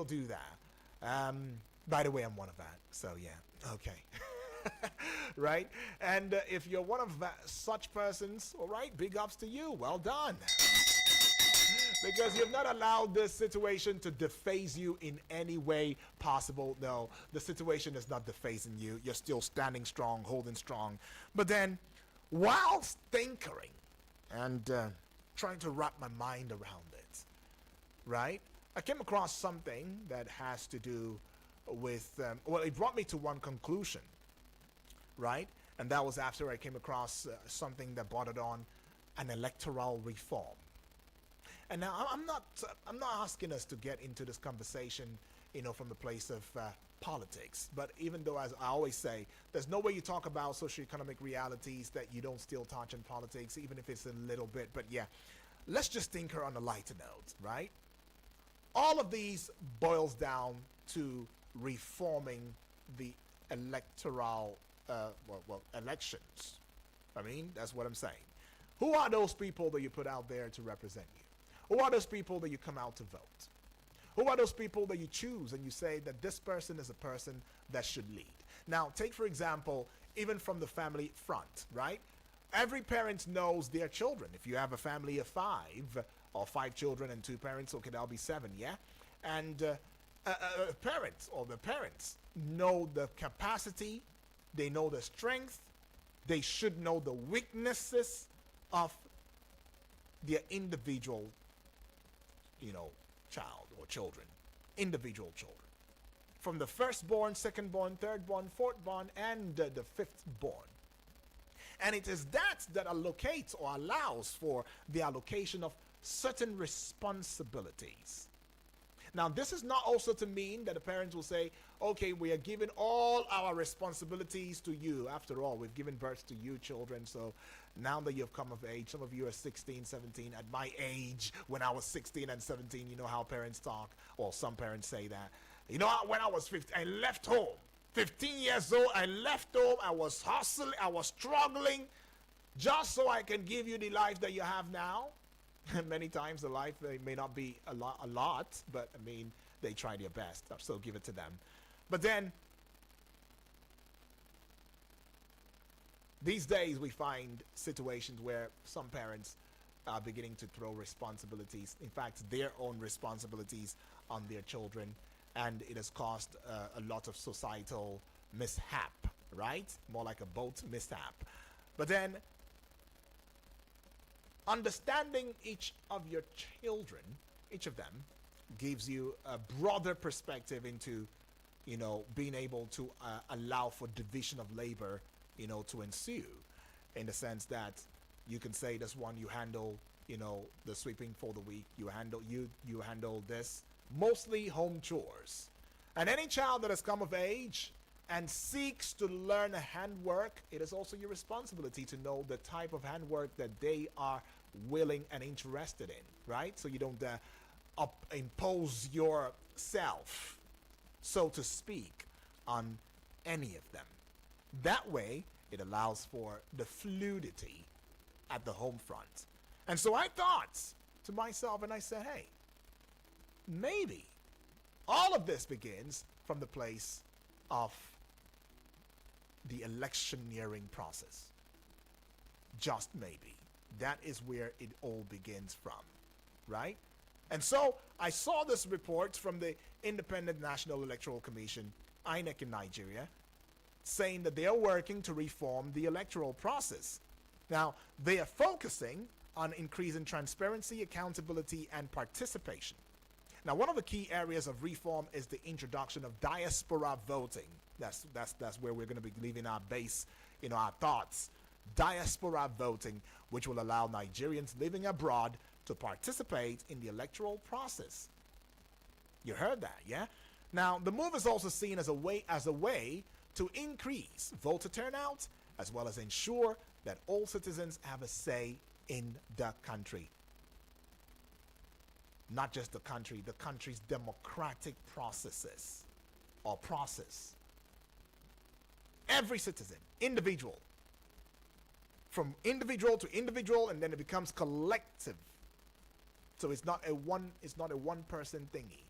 still do that. By the way, I'm one of that. So yeah, okay. Right? And if you're one of such persons, all right, big ups to you. Well done. Because you've not allowed this situation to deface you in any way possible. No, the situation is not defacing you. You're still standing strong, holding strong. But then, whilst tinkering and trying to wrap my mind around it, right, I came across something that has to do with, well, it brought me to one conclusion, right? And that was after I came across something that bordered on an electoral reform. And now I'm not asking us to get into this conversation, from the place of politics. But even though, as I always say, there's no way you talk about socioeconomic realities that you don't still touch in politics, even if it's a little bit. But yeah, let's just tinker on a lighter note, right? All of these boils down to reforming the electoral, elections. I mean, that's what I'm saying. Who are those people that you put out there to represent you? Who are those people that you come out to vote? Who are those people that you choose and you say that this person is a person that should lead? Now, take for example, even from the family front, right? Every parent knows their children. If you have a family of five, or five children and two parents, okay, that'll be seven, yeah? And parents, or the parents, know the capacity, they know the strength, they should know the weaknesses of their individual, child or children, individual children. From the firstborn, secondborn, thirdborn, fourthborn, and the fifthborn. And it is that allocates or allows for the allocation of certain responsibilities. Now, this is not also to mean that the parents will say, okay, we are giving all our responsibilities to you. After all, we've given birth to you children, so now that you've come of age, some of you are 16, 17. At my age, when I was 16 and 17, you know how parents talk, or some parents say that. When I was 15, I left home. 15 years old, I left home, I was hustling, I was struggling, just so I can give you the life that you have now. Many times the life, they may not be a lot, but I mean, they try their best. I'll still give it to them. But then, these days we find situations where some parents are beginning to throw responsibilities, in fact, their own responsibilities on their children, and it has caused a lot of societal mishap, right? More like a boat mishap. But then, understanding each of your children, each of them, gives you a broader perspective into, being able to allow for division of labor, to ensue, in the sense that you can say this one you handle, the sweeping for the week, you handle this, mostly home chores. And any child that has come of age and seeks to learn a handwork, it is also your responsibility to know the type of handwork that they are willing and interested in, right? So you don't impose yourself, so to speak, on any of them. That way, it allows for the fluidity at the home front. And so I thought to myself, and I said, hey, maybe all of this begins from the place of the electioneering process. Just maybe. That is where it all begins from, right? And so I saw this report from the Independent National Electoral Commission, INEC in Nigeria, saying that they are working to reform the electoral process. Now, they are focusing on increasing transparency, accountability, and participation. Now, one of the key areas of reform is the introduction of diaspora voting. That's where we're going to be leaving our base, our thoughts. Diaspora voting, which will allow Nigerians living abroad to participate in the electoral process. You heard that, yeah? Now, the move is also seen as a way to increase voter turnout, as well as ensure that all citizens have a say in the country. Not just the country's democratic processes or process. Every citizen, individual, from individual to individual, and then it becomes collective. So it's not a one person thingy.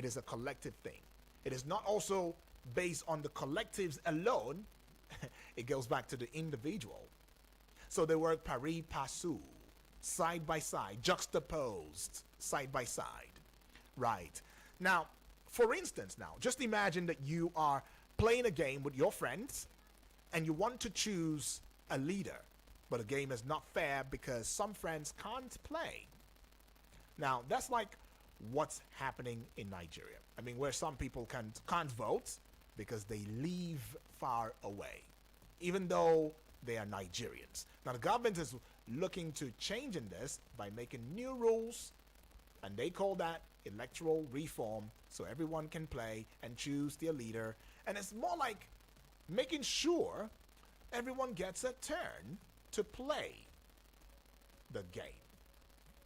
It is a collective thing. It is not also based on the collectives alone. It goes back to the individual. So they work pari passu, side by side, juxtaposed, side by side. Right. Now, for instance, now, just imagine that you are playing a game with your friends and you want to choose a leader, but the game is not fair because some friends can't play. Now, that's like what's happening in Nigeria. I mean, where some people can't vote because they live far away, even though they are Nigerians. Now, the government is looking to change in this by making new rules, and they call that electoral reform, so everyone can play and choose their leader. And it's more like making sure everyone gets a turn to play the game.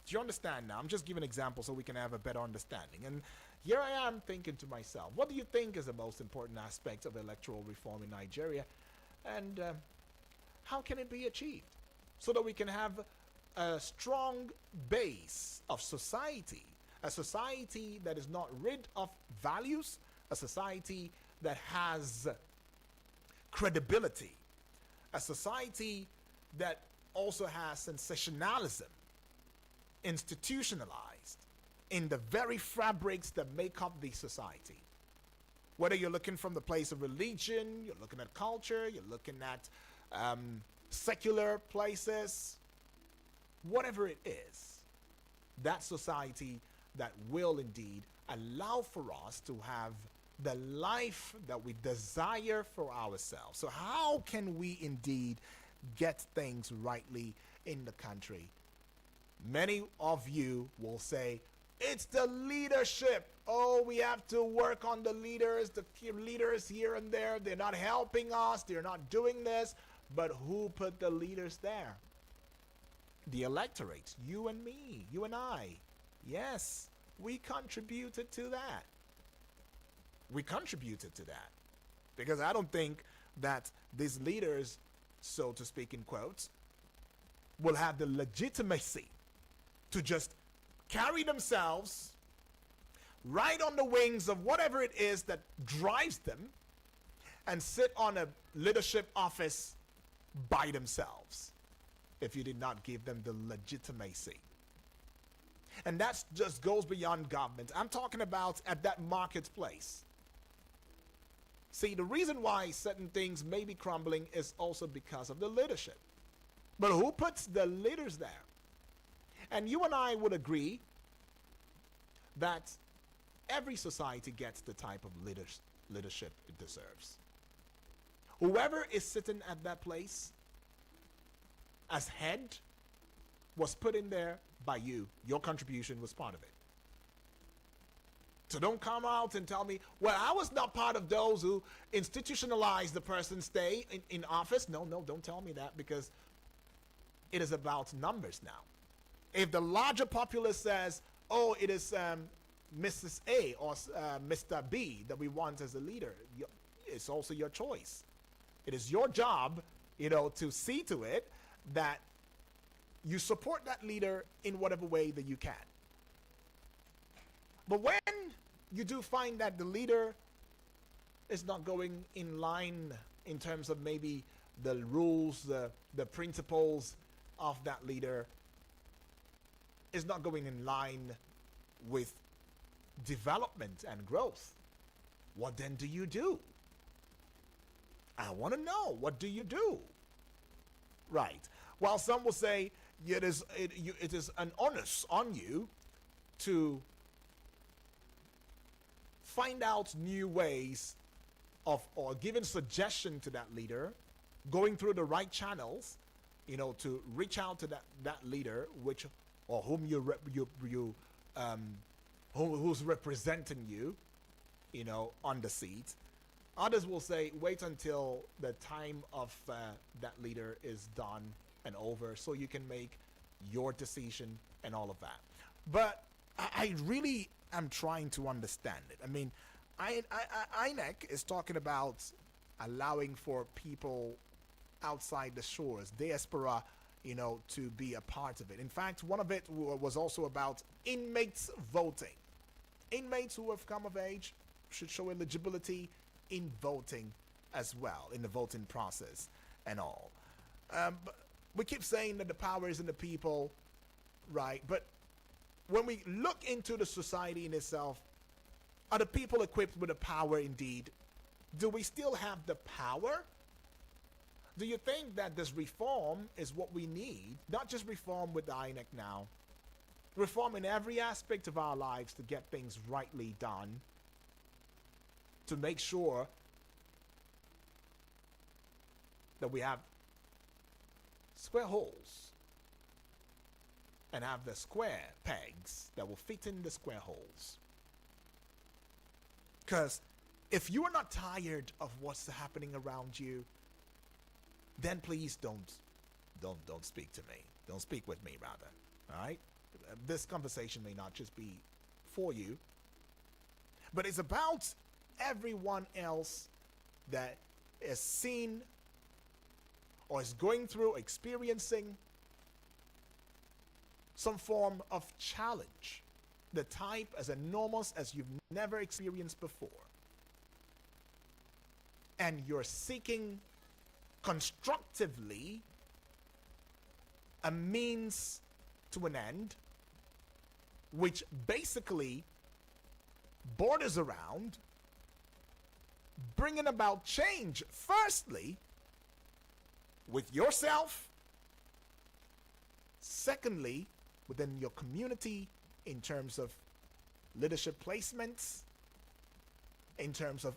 Do you understand now? I'm just giving an example so we can have a better understanding. And here I am thinking to myself, what do you think is the most important aspect of electoral reform in Nigeria? And how can it be achieved? So that we can have a strong base of society, a society that is not rid of values, a society that has credibility, a society that also has sensationalism institutionalized in the very fabrics that make up the society. Whether you're looking from the place of religion, you're looking at culture, you're looking at secular places, whatever it is, that society that will indeed allow for us to have the life that we desire for ourselves. So how can we indeed get things rightly in the country? Many of you will say, it's the leadership. Oh, we have to work on the leaders here and there. They're not helping us. They're not doing this. But who put the leaders there? The electorate, you and me, you and I. Yes, we contributed to that. We contributed to that. Because I don't think that these leaders, so to speak in quotes, will have the legitimacy to just carry themselves right on the wings of whatever it is that drives them and sit on a leadership office by themselves if you did not give them the legitimacy. And that just goes beyond government. I'm talking about at that marketplace. See, the reason why certain things may be crumbling is also because of the leadership. But who puts the leaders there? And you and I would agree that every society gets the type of leadership it deserves. Whoever is sitting at that place as head was put in there by you. Your contribution was part of it. So don't come out and tell me, well, I was not part of those who institutionalized the person's stay in office. No, don't tell me that, because it is about numbers now. If the larger populace says, oh, it is Mrs. A or Mr. B that we want as a leader, it's also your choice. It is your job, to see to it that you support that leader in whatever way that you can. But when you do find that the leader is not going in line in terms of maybe the rules, the principles of that leader, is not going in line with development and growth, what then do you do? I want to know, what do you do? Right. While some will say it is an onus on you to find out new ways of, or giving suggestion to that leader, going through the right channels, to reach out to that leader, whom who's representing you, on the seat. Others will say, wait until the time of that leader is done and over, so you can make your decision and all of that. But I really am trying to understand it. I mean, INEC is talking about allowing for people outside the shores, diaspora, to be a part of it. In fact, one of it was also about inmates voting. inmates who have come of age should show eligibility in voting as well, in the voting process and all. But we keep saying that the power is in the people, right? But when we look into the society in itself, are the people equipped with the power indeed? Do we still have the power? Do you think that this reform is what we need? Not just reform with the INEC now, reform in every aspect of our lives to get things rightly done, to make sure that we have square holes and have the square pegs that will fit in the square holes. Because if you are not tired of what's happening around you, then please don't speak to me. Don't speak with me, rather. All right? This conversation may not just be for you, but it's about everyone else that is seen or is going through, experiencing some form of challenge, the type as enormous as you've never experienced before. And you're seeking constructively a means to an end, which basically borders around bringing about change, firstly, with yourself, secondly, within your community in terms of leadership placements, in terms of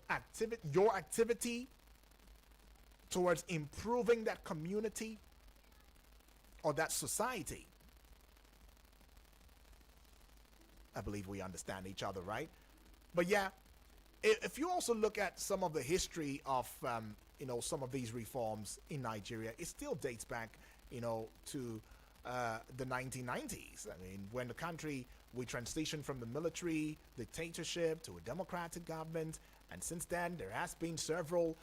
your activity towards improving that community or that society. I believe we understand each other, right? But yeah, if you also look at some of the history of some of these reforms in Nigeria, it still dates back to the 1990s. I mean, when the country, we transitioned from the military dictatorship to a democratic government, and since then there has been several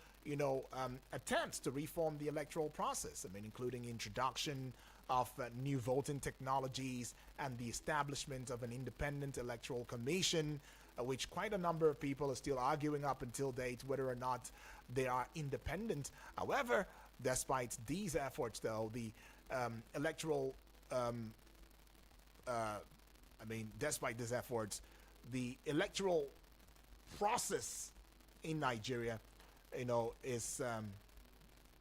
attempts to reform the electoral process. I mean, including introduction of new voting technologies and the establishment of an independent electoral commission, which quite a number of people are still arguing up until date whether or not they are independent. However, despite these efforts, though, the despite these efforts, the electoral process in Nigeria, is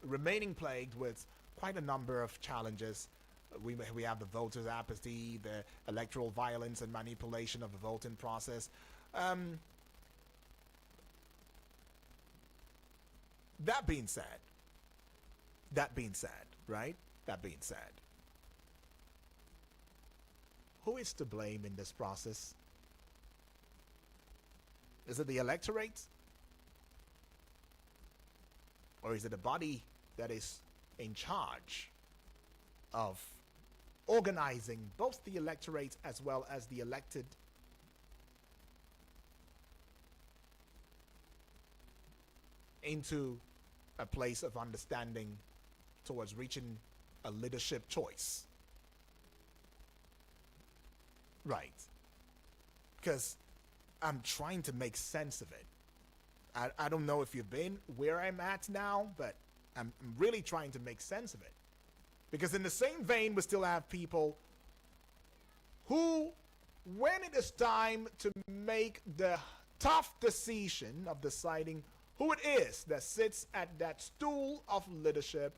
remaining plagued with quite a number of challenges. We have the voters' apathy, the electoral violence and manipulation of the voting process. That being said, right? That being said, who is to blame in this process? Is it the electorate? Or is it a body that is in charge of organizing both the electorate as well as the elected into a place of understanding towards reaching a leadership choice? Right. Because I'm trying to make sense of it. I don't know if you've been where I'm at now, but I'm really trying to make sense of it. Because in the same vein, we still have people who, when it is time to make the tough decision of deciding who it is that sits at that stool of leadership,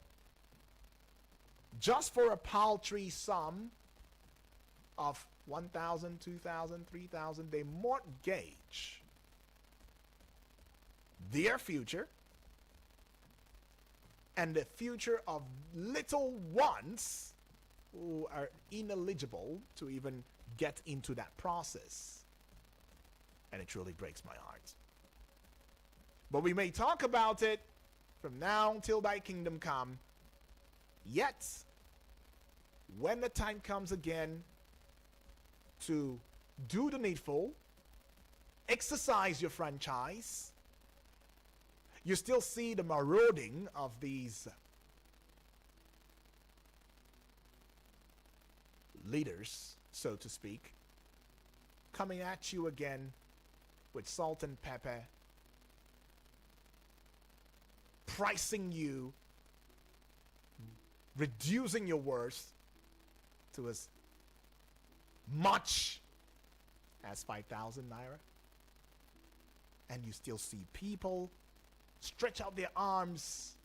just for a paltry sum of 1,000, 2,000, 3,000, they mortgage their future and the future of little ones who are ineligible to even get into that process. And it truly breaks my heart. But we may talk about it from now till thy kingdom come. Yet, when the time comes again to do the needful, exercise your franchise, you still see the marauding of these leaders, so to speak, coming at you again with salt and pepper, pricing you, reducing your worth to as much as 5,000 naira. And you still see people stretch out their arms,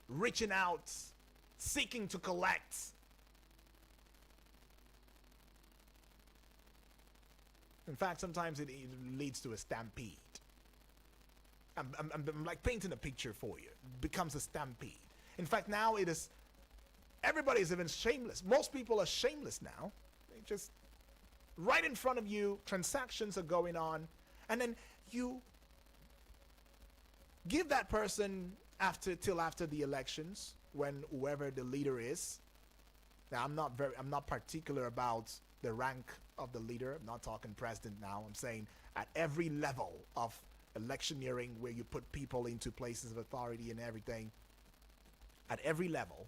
reaching out, seeking to collect. In fact, sometimes it leads to a stampede. I'm like painting a picture for you. It becomes a stampede. In fact, now it is, everybody is even shameless. Most people are shameless now. They just, right in front of you, transactions are going on, and then you give that person till after the elections, when whoever the leader is. Now, I'm not particular about the rank of the leader. I'm not talking president now. I'm saying at every level of electioneering, where you put people into places of authority and everything, at every level,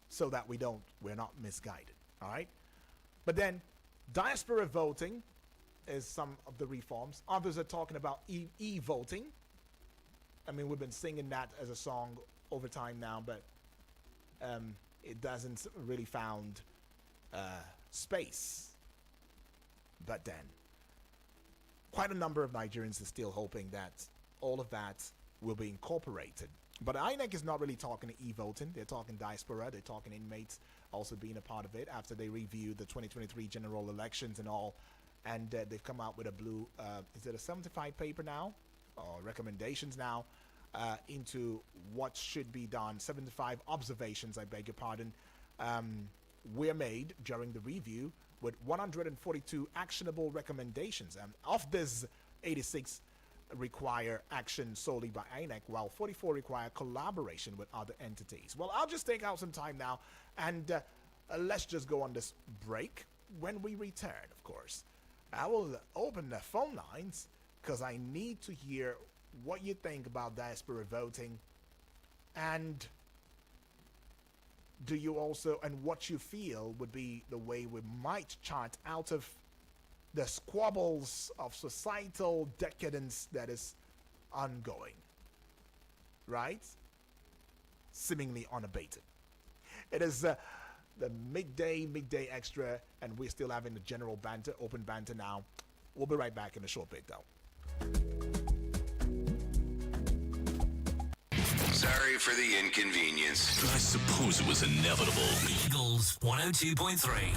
so that we're not misguided. All right. But then diaspora voting is some of the reforms. Others are talking about e-voting. I mean, we've been singing that as a song over time now, but it doesn't really found space. But then quite a number of Nigerians are still hoping that all of that will be incorporated. But INEC is not really talking e-voting. They're talking diaspora. They're talking inmates also being a part of it after they reviewed the 2023 general elections and all. And they've come out with a blue, is it a 75 paper now? Or recommendations now into what should be done. 75 observations, I beg your pardon, were made during the review with 142 actionable recommendations. And of this, 86 require action solely by INEC, while 44 require collaboration with other entities. Well, I'll just take out some time now, and let's just go on this break. When we return, of course, I will open the phone lines, because I need to hear what you think about diaspora voting, and do you also, and what you feel would be the way we might chart out of the squabbles of societal decadence that is ongoing, right? Seemingly unabated. It is the midday extra, and we're still having the general banter, open banter now. We'll be right back in a short bit, though. Sorry for the inconvenience. I suppose it was inevitable. Eagles 102.3.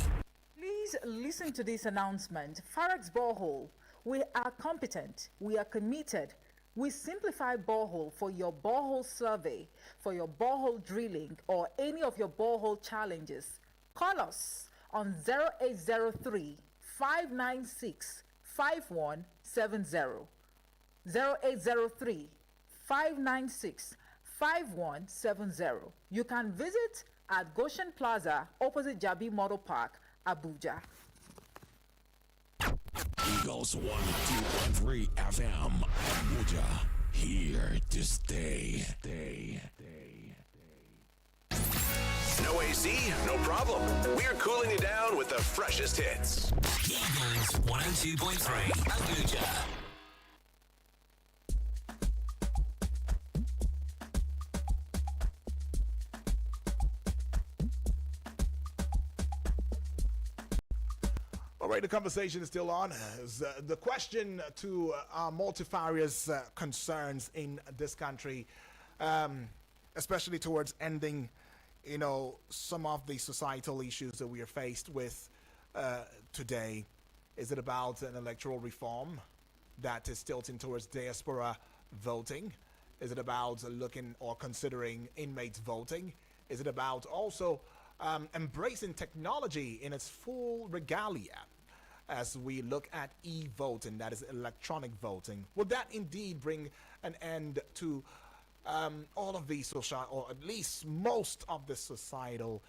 Please listen to this announcement. Farex Borehole. We are competent. We are committed. We simplify borehole for your borehole survey, for your borehole drilling, or any of your borehole challenges. Call us on 0803 596 5170. 0803 596 5170. You can visit at Goshen Plaza, opposite Jabi Model Park, Abuja. Eagles 102.3 FM, Abuja, here to stay. No AC? No problem. We're cooling you down with the freshest hits. Eagles 102.3 Abuja. All right, the conversation is still on. The question to our multifarious concerns in this country, especially towards ending, some of the societal issues that we are faced with today. Is it about an electoral reform that is tilting towards diaspora voting? Is it about looking or considering inmates voting? Is it about also embracing technology in its full regalia as we look at e-voting, that is electronic voting? Will that indeed bring an end to all of these social, or at least most of the societal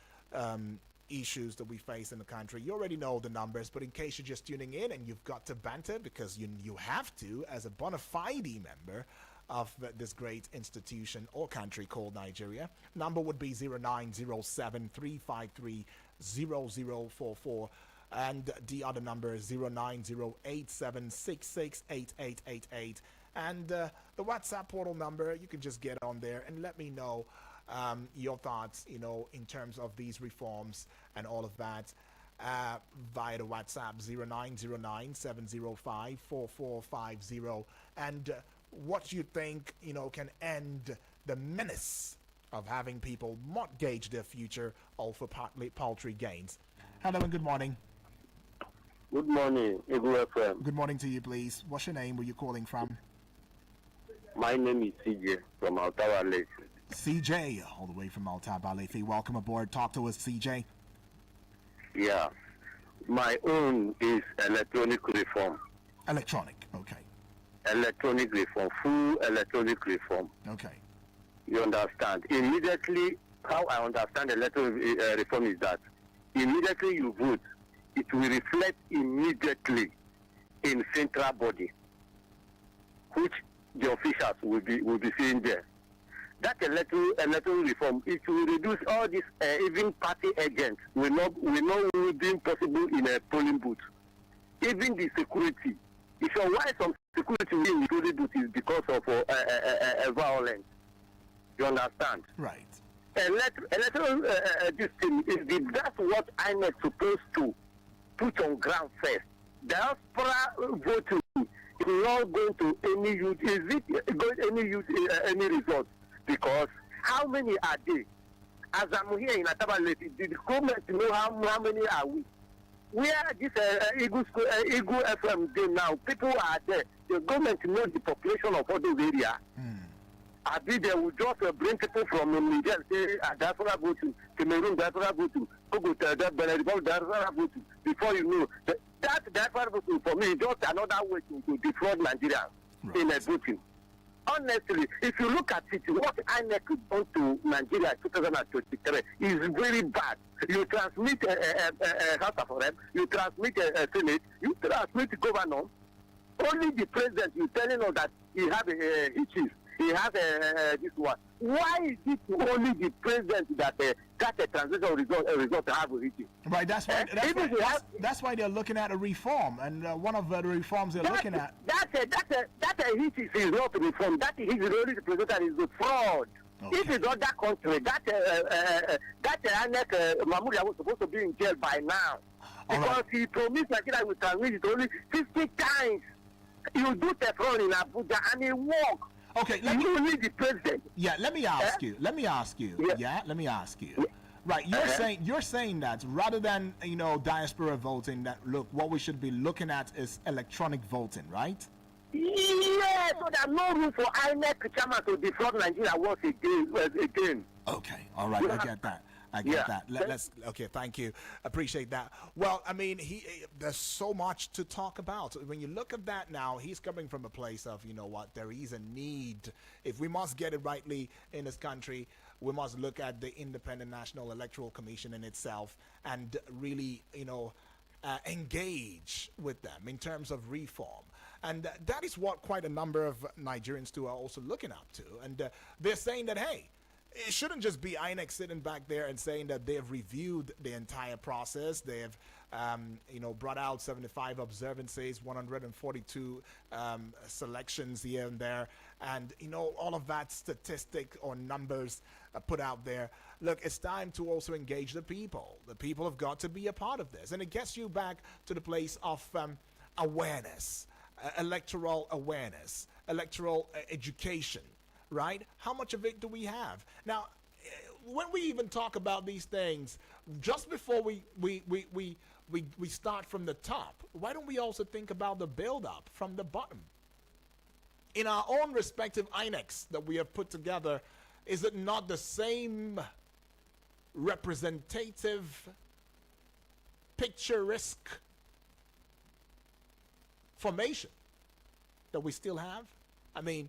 issues that we face in the country? You already know the numbers, but in case you're just tuning in and you've got to banter, because you have to as a bona fide member of this great institution or country called Nigeria. Number would be 0907-353-0044. And the other number is 09087668888. And the WhatsApp portal number, you can just get on there and let me know your thoughts, in terms of these reforms and all of that. Via the WhatsApp 0909-705-4450, and what you think can end the menace of having people mortgage their future all for paltry gains. Hello and good morning. Good morning, Eagle FM. Good morning to you, please. What's your name? Where you calling from? My name is CJ from Ottawa Lake. CJ, all the way from Altabalefi. Welcome aboard. Talk to us, CJ. Yeah. My own is electronic reform. Electronic, okay. Electronic reform, full electronic reform. Okay. You understand? Immediately, how I understand electronic reform is that immediately you vote, it will reflect immediately in central body, which the officials will be seeing there. That electoral reform, it will reduce all these even party agents will not being possible in a polling booth. Even the security. If you why some security in the polling booth is because of violence. You understand? Right. Electoral this thing that's what I'm supposed to put on ground first. Diaspora voting is not going to any use. Is it going any use any results? Because how many are they? As I'm here in Atabaleti, did the government know how many are we? Where this Eagle FM day now, people are there. The government knows the population of all those areas. I think they will just bring people from Niger, say, diaspora go to Cameroon, diaspora go to Togo, diaspora go to, before you know. That diaspora voting for me is just another way to defraud Nigerians in a voting. Honestly, if you look at it, what INEC done to Nigeria in 2023 is very bad. You transmit a House of Rep, you transmit a Senate, you transmit governor. Only the president is telling us that he has issues. He has this one. Why is it only the president that got a transition result to have a issue? Right, that's why they're looking at a reform, and one of the reforms they're looking at. That issue is not a reform. That is only the president is the fraud. Okay. If it's other country, that Anek Mahmoud was supposed to be in jail by now. Because he promised Nigeria would transmit it only 50 times. You do the fraud in Abuja and it works. Okay, let me president. Yeah, let me ask you. Let me ask you. Yeah, let me ask you. Right, you're saying that rather than diaspora voting, that look, what we should be looking at is electronic voting, right? Yes, so there's no room for INEC chairman to defraud Nigeria once again. Okay, all right, I get that. I get that. Let's okay, thank you. Appreciate that. Well, I mean, there's so much to talk about. When you look at that now, he's coming from a place of, there is a need. If we must get it rightly in this country, we must look at the Independent National Electoral Commission in itself and really, engage with them in terms of reform. And that is what quite a number of Nigerians too are also looking up to. And they're saying that, hey, it shouldn't just be INEC sitting back there and saying that they've reviewed the entire process. They've, brought out 75 observances, 142 selections here and there, and all of that statistic or numbers put out there. Look, it's time to also engage the people. The people have got to be a part of this, and it gets you back to the place of awareness, electoral awareness, electoral education. Right? How much of it do we have? Now, when we even talk about these things, just before we start from the top, why don't we also think about the build-up from the bottom? In our own respective INECs that we have put together, is it not the same representative, picturesque formation that we still have? I mean,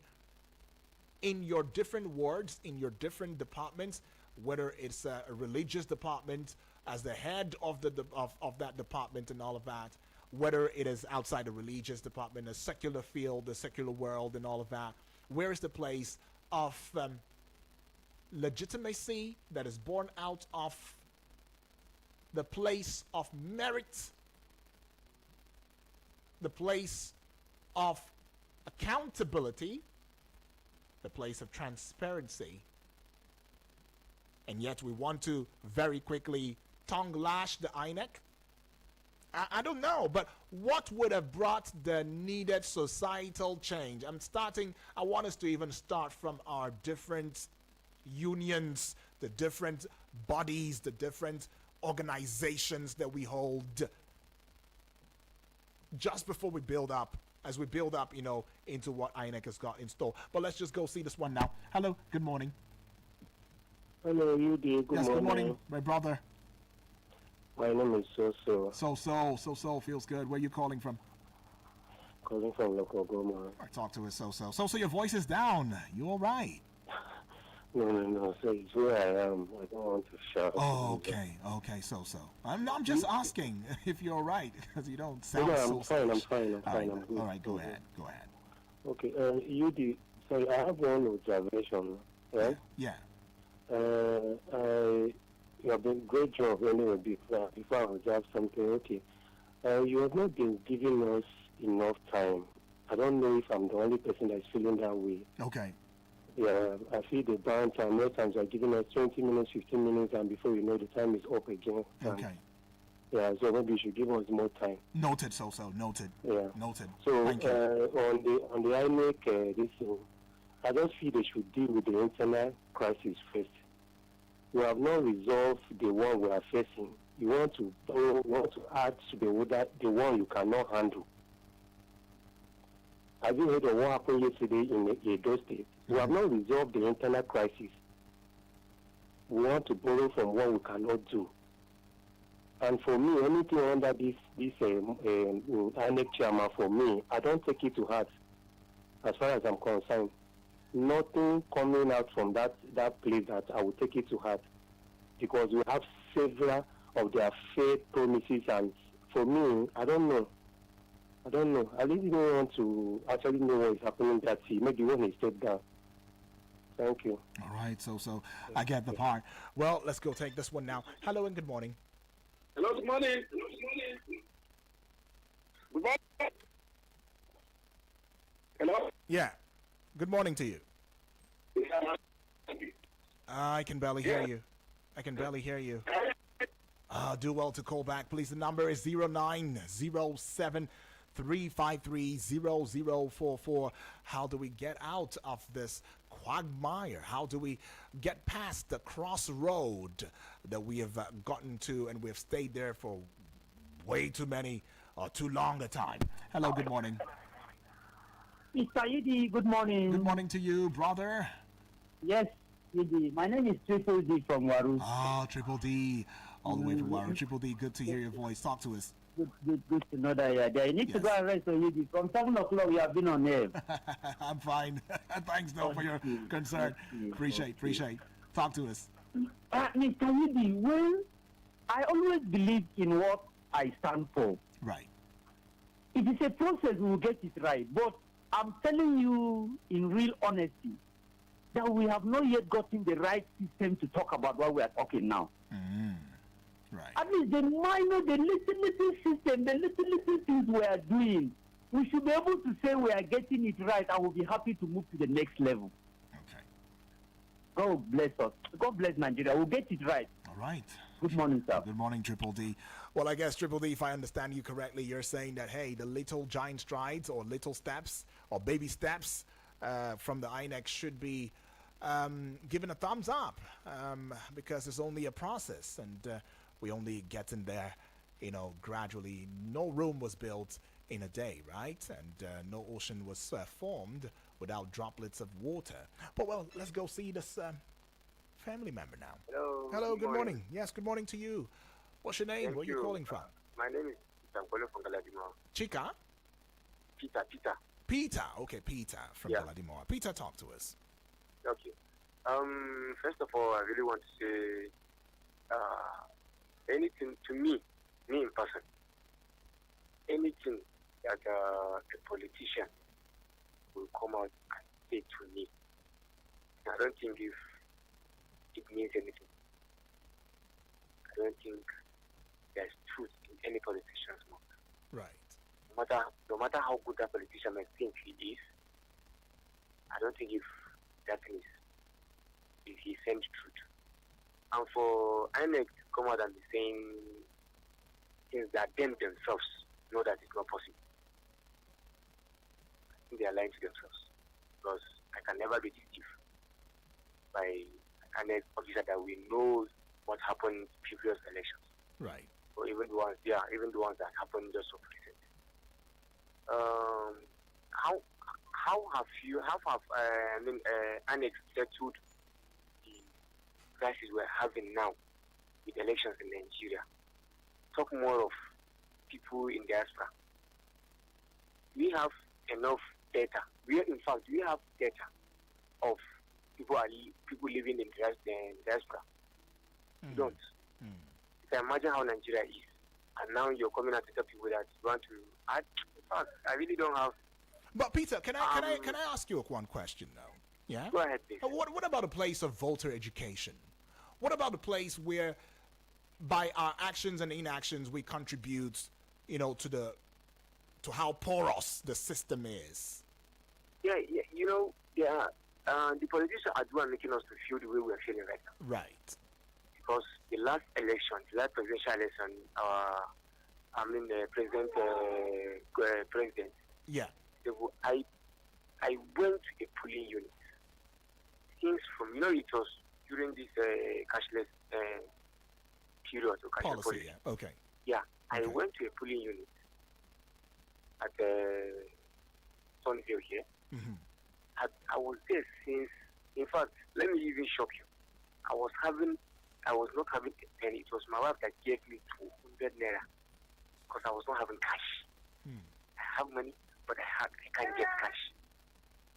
in your different wards, in your different departments, whether it's a religious department as the head of that department and all of that, whether it is outside the religious department, a secular field, the secular world and all of that, Where is the place of legitimacy that is born out of the place of merit, the place of accountability, the place of transparency? And yet we want to very quickly tongue lash the INEC. I don't know, but what would have brought the needed societal change? I want us to even start from our different unions, the different bodies, the different organizations that we hold, just before we build up, as we build up, into what INEC has got in store. But let's just go see this one now. Hello, good morning. Hello, you dear. Good morning. Good morning, my brother. My name is So. So feels good. Where are you calling from? Calling from local Goma. Talk to us, So your voice is down. You all right? No. So it's where I am. I don't want to shout. Oh, okay. So. I'm just asking if you're all right, because you don't sound I'm fine. I'm fine. I'm good. All right, go ahead. Okay, sorry, I have one observation, right? Yeah. You have been great job anyway. Before I observe something, okay. You have not been giving us enough time. I don't know if I'm the only person that's feeling that way. Okay. Yeah, I feel the downtime. Most times you're giving us 20 minutes, 15 minutes, and before you know, the time is up again. Okay. Yeah, so maybe you should give us more time. Noted, Noted. Yeah. Noted. So Thank you. On the INEC, this thing, I just feel they should deal with the internal crisis first. We have not resolved the one we are facing. You want to add to the one you cannot handle. Have you heard of what happened yesterday in Edo State? We have not resolved the internal crisis. We want to borrow from what we cannot do. And for me, anything under this INEC chairman, for me, I don't take it to heart as far as I'm concerned. Nothing coming out from that place that I will take it to heart, because we have several of their fake promises, and for me, I don't know. I really don't want to actually know what is happening that he maybe when he stepped down. Thank you. All right, so I get the part. Well, let's go take this one now. Hello and good morning. Hello, good morning. Good morning. Hello? Yeah. Good morning to you. I can barely hear you. Do well to call back, please. The number is 0907-353-0044. How do we get out of this quagmire? How do we get past the crossroad that we have gotten to, and we have stayed there for way too many or too long a time? Hello, good morning. Mr. Yidi, good morning. Good morning to you, brother. Yes, Yidi. My name is Triple D from Waru. Triple D. All the way from Waru. Triple D, good to hear your voice. Talk to us. Good to know that you are there. You need to go and rest, Yidi. From 7 o'clock, you have been on air. I'm fine. Thanks, though, for your concern. Appreciate. Talk to us. Mr. Yidi, well, I always believe in what I stand for. Right. It is a process, we will get it right. But I'm telling you in real honesty that we have not yet gotten the right system to talk about what we are talking now. Right. At least the little system, the little things we are doing, we should be able to say we are getting it right, and we'll be happy to move to the next level. Okay. God bless us. God bless Nigeria. We'll get it right. All right. Good morning, sir. Good morning, Triple D. Well, I guess, Triple D, if I understand you correctly, you're saying that, hey, the little giant strides or little steps or baby steps from the INEC should be given a thumbs up because it's only a process, and we only get in there, gradually. No room was built in a day, right? And no ocean was formed without droplets of water. But, well, let's go see this family member now. Hello, good morning. Yes, good morning to you. What's your name? Where are you calling from? My name is Peter. I'm calling from Galadima. Chica? Peter. Okay, Peter from Galadima. Peter, talk to us. Okay. First of all, I really want to say anything to me in person, anything that a politician will come out and say to me. I don't think if it means anything. I don't think there's truth in any politician's mouth. Right. No matter how good that politician may think he is, I don't think if that thing is if he saying the truth. And for INEC to come out and be saying things that them themselves know that it's not possible, I think they are lying to themselves. Because I can never be deceived by an officer that we know what happened in previous elections. Right. Or even the ones that happened just so recent. How have Annex settled the crisis we're having now with elections in Nigeria? Talk more of people in diaspora. We have enough data. We have data of people living in diaspora. You don't. You can imagine how Nigeria is, and now you're coming out to tell people that you want to add. In fact, I really don't have. But Peter, can I ask you one question though? Yeah. Go ahead, please. What about a place of voter education? What about a place where, by our actions and inactions, we contribute, to how porous the system is? Yeah. The politicians are doing making us to feel the way we're feeling right now. Right. Because the last presidential election, president. Yeah. I went to a polling unit. Things from it was during this cashless period or cashless policy. Yeah. Okay. Yeah, I went to a polling unit at Sunnyvale here. Mm-hmm. I was there since. In fact, let me even shock you. I was not having a penny. It was my wife that gave me 200 naira because I was not having cash. I have money, but I can't get cash.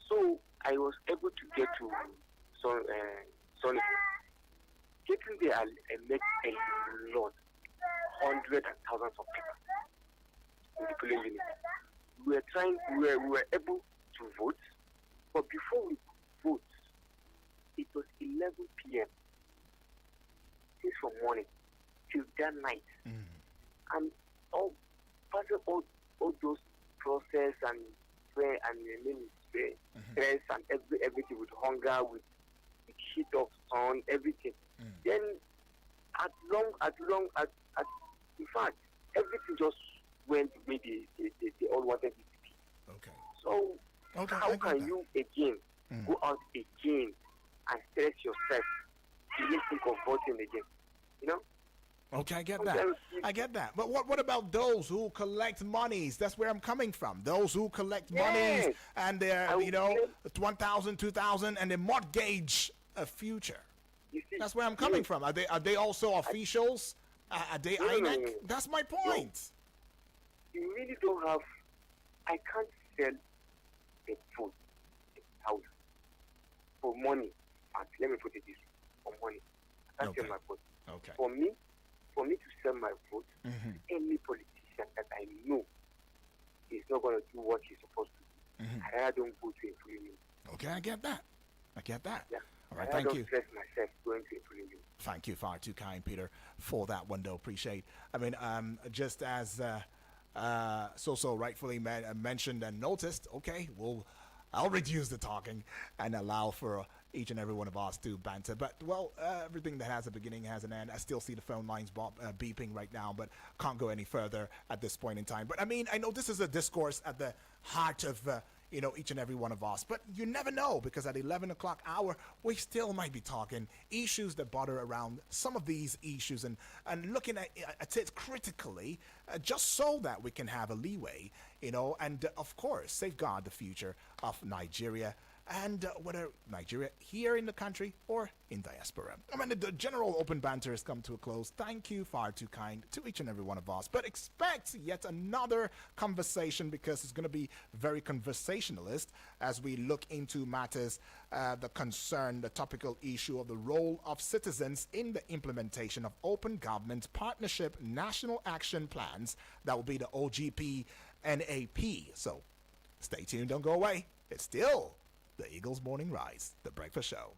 So I was able to get to Sunnyvale. Getting there, I met a lot, hundreds and thousands of people in the polling unit. We were able to vote, but before we vote, it was 11 p.m. Since from morning till that night, and all those process and prayer and stress and everything with hunger, with heat of sun, everything. Then in fact, everything just went maybe they all wanted it to be. Okay. So how can you again go out again and stress yourself to even think of voting again? Okay, I get that. But what about those who collect monies? That's where I'm coming from. Those who collect monies and they're, 1,000, 2,000, and they mortgage a future. That's where I'm coming from. Are they also officials? Are they INEC? No. That's my point. No. You really don't have. I can't sell a food in house for money. Let me put it this way, for money. I can't sell my food. Okay. For me to sell my vote, any politician that I know is not going to do what he's supposed to do. I rather don't go to a polling unit. Okay, I get that. Yeah. All right, I thank don't you. stress myself going to a polling unit. Thank you, far too kind, Peter, for that one, though. Appreciate. I mean, just as so rightfully mentioned and noticed, okay, I'll reduce the talking and allow for each and every one of us to banter. But, everything that has a beginning has an end. I still see the phone lines beeping right now, but can't go any further at this point in time. But, I mean, I know this is a discourse at the heart of, each and every one of us. But you never know, because at 11 o'clock hour, we still might be talking issues that bother around some of these issues and looking at it critically, just so that we can have a leeway, and, of course, safeguard the future of Nigeria. And whether Nigeria here in the country or in diaspora. I mean, the general open banter has come to a close. Thank you, far too kind, to each and every one of us. But expect yet another conversation, because it's going to be very conversationalist as we look into matters that concern the topical issue of the role of citizens in the implementation of open government partnership national action plans. That will be the OGP NAP. So stay tuned, don't go away. It's still The Eagles Morning Rise, the breakfast show.